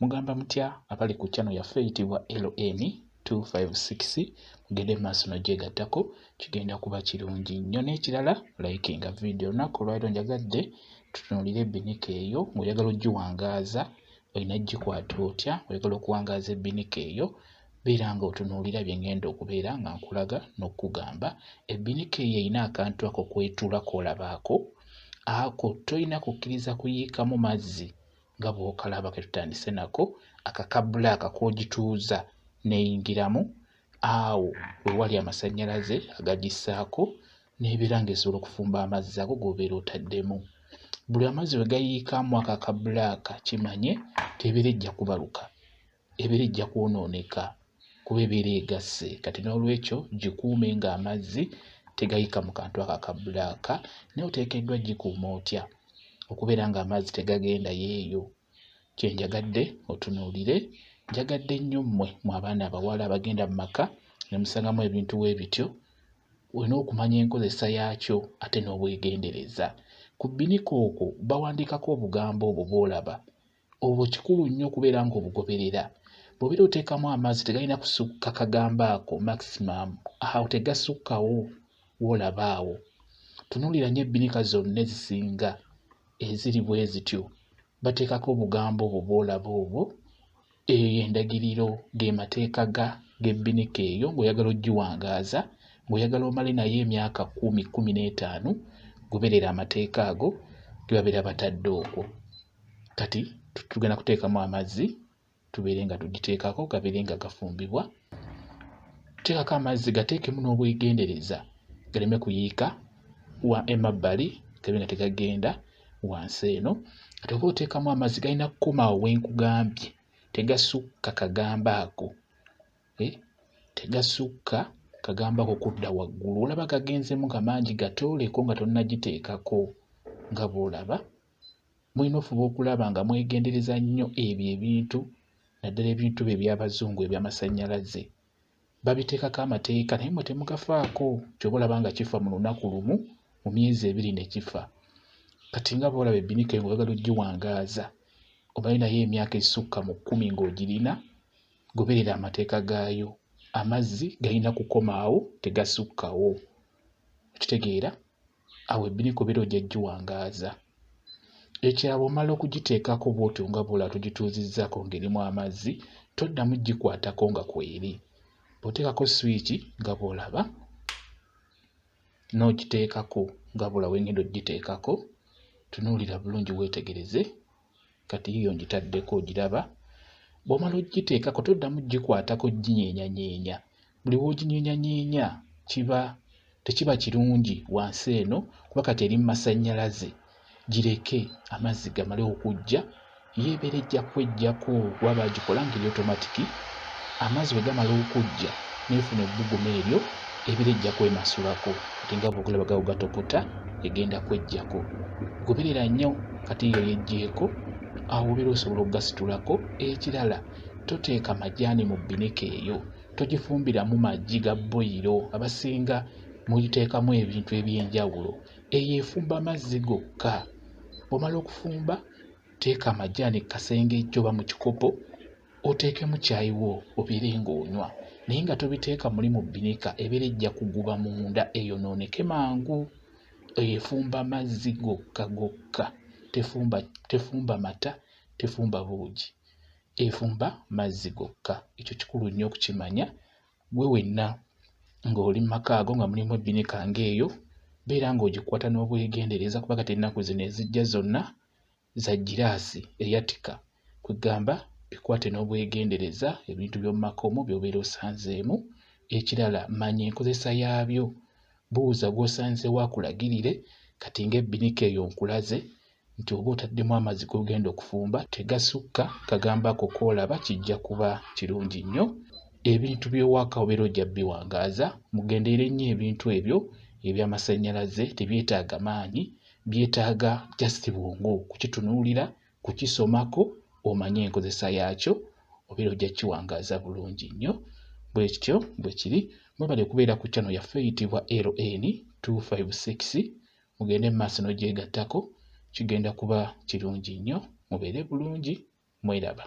Mugamba mutya abali ku channel yaffe eyitibwa LN 256 mugende maaso n'ogyegattako kigenda kuba kirungi nnyo. N'ekirala likinga video olunaku olwaleero njagadde tutunuulire Ebinika eyo ng'oyagala ogiwangaaza olina gikwata otya, oyagala okuwangaaza Ebinika eyo beera ng'otunuulira bye ngenda okubeera nga nkulaga n'okugamba. Ebinika eyo erina akantu ako kwetula k'olabaako ako tolina kukkiriza kuyiikamu mazzi nga bw'okalaba ke tutandise nako akakabulaaka k'ogituuza n'eyingiramu awo we wali amasannyalaze agagissaako n'ebeera ng'esobola okufumba amazzi ago g'obeera otaddemu. Buli amazzi we gayiikamu ako akabulaaka kimanye tebeera ejja kubaluka, ebeera ejja kwonooneka kuba ebeera egasse. Kati n'olwekyo gikuume ng'amazzi tegayiika mu kantu ako akabulaaka, naye oteekeddwa gikuuma otya okubeera ng'amazzi tegagenda yeeyo. Kye njagadde otunuulire, njagadde nnyo mmwe mu abaana abawala abagenda mu maka ne musangamu ebintu bwe bityo, olina okumanya enkozesa yaakyo ate n'obwegendereza. Ku Binika okwo bawandiikako obugambo obwo bw'olaba, obwo kikulu nnyo okubeera ng'obugoberera. Bw'obeera oteekamu amazzi tegalina kusukka kagambo ako maximum, awo tegasukkawo w'olaba awo. Tunuulira nnyo Ebinika zonna ezisinga eziri bwe zityo bateekako obugambo obwo bw'olaba obwo. Eyo y'endagiriro ge mateeka g'Ebinika eyo ng'oyagala ogiwangaaza, ng'oyagala omale naye emyaka 10-15 goberera amateeka ago ge babeera batadde okwo. Kati tugenda kuteekamu amazzi tubeere nga tugiteekako gabeere nga gafumbibwa. Teekako amazzi gateekemu n'obwegendereza galeme kuyiika emabbali gabe nga tegagenda wansi eno. Kati oba oteekamu amazzi galina kukoma awo we nkugambye, tegasukka kagambo ako, tegasukka kagambo ako kudda waggulu. Olaba gagenzemu nga mangi gatooleko nga tonnagiteekako nga bw'olaba. Mulina ofuba okulaba nga mwegendereza nnyo ebyo ebintu, naddala ebintu bye eby'abazungu eby'amasannyalaze. Babiteekako amateeka naye mmwe temugafaako, ky'oba olaba nga kifa mu lunaku lumu, mu myezi 2 ne kifa. Kati nga bw'olaba Ebinika eyo ng'oyagala ogiwangaaza, obaye naye emyaka esukka mu 10 ng'ogirina, goberera amateeka gaayo. Amazzi galina kukoma awo, tegasukkawo. Okitegeera? Awo Ebinika obeera ojja giwangaaza. Ekirala bw'omala okugiteekako bw'otyo nga bw'olaba tugituuzizzaako ng'erimu amazzi, toddamu gikwatako nga kweri. Bw'oteekako swiki nga bw'olaba n'ogiteekako nga bw'olaba wengenda ogiteekako, tunuulira bulungi weetegereze. Kati yiyo ngitaddeko ogiraba. Bw'omala ogiteekako toddamu gikwatako ginyeenyanyeenya. Buli w'oginyeenyanyeenya tekiba kirungi wansi eno, kuba kati eri mu masannyalaze. Gireke amazzi gamale okujja, yeebeera ejja kweggyako kuba baagikola ngeri otomatiki. Amazzi bwe gamala okujja n'efuna ebbugumu eryo ebeera ejja kwemasulako. Kati nga bw'okulaba gawo gatokota egenda kweggyako. Goberera nnyo kati yo yeggyeko, awo obeera osobola okugasitulako. Ekirala toteeka majaani mu Binika eyo, togifumbiramu maggi ga boyiro. Abasinga mugiteekamu ebintu eby'enjawulo, eyo efumba mazzi gokka. Bw'omala okufumba teeka amajaani kasengejjo oba mu kikopo, oteekemu caayiwo obeere ng'onywa. Naye nga tobiteeka muli mu Binika, ebeera ejja kuguba munda eyonooneke mangu. Eyo efumba mazzi gokka gokka, tefumba mata, tefumba buugi, efumba mazzi gokka. Ekyo kikulu nnyo okukimanya. Gwe wenna ng'oli mu maka ago nga mulimu Ebinika ng'eyo, beera ng'ogikwata n'obwegendereza, kuba kati ennaku zino ezijja zonna za giraasi eyatika. Kwegamba bikwate n'obwegendereza ebintu by'omu maka omwo by'obeera osanzeemu. Ekirala manya enkozesa yaabyo. Buuza gw'osanzeewo akulagirire. Kati ng'Ebinika eyo nkulaze nti oba otaddemu amazzi g'ogenda okufumba tegasukka kagambo ako k'olaba, kijja kuba kirungi nnyo. Ebintu by'ewaka obeera ojja biwangaaza. Mugendeere nnyo ebintu ebyo eby'amasannyalaze, tebyetaaga maanyi, byetaaga just bwongo kukitunuulira, kukisomako, omanye enkozesa yaakyo, obeera ojja kiwangaaza bulungi nnyo. Bwe kityo bwe kiri. Mwebale okubeera ku channel yaffe eyitibwa LN 256. Mugende mu maaso n'ogyegattako, kigenda kuba kirungi nnyo. Mubeere bulungi, mweraba.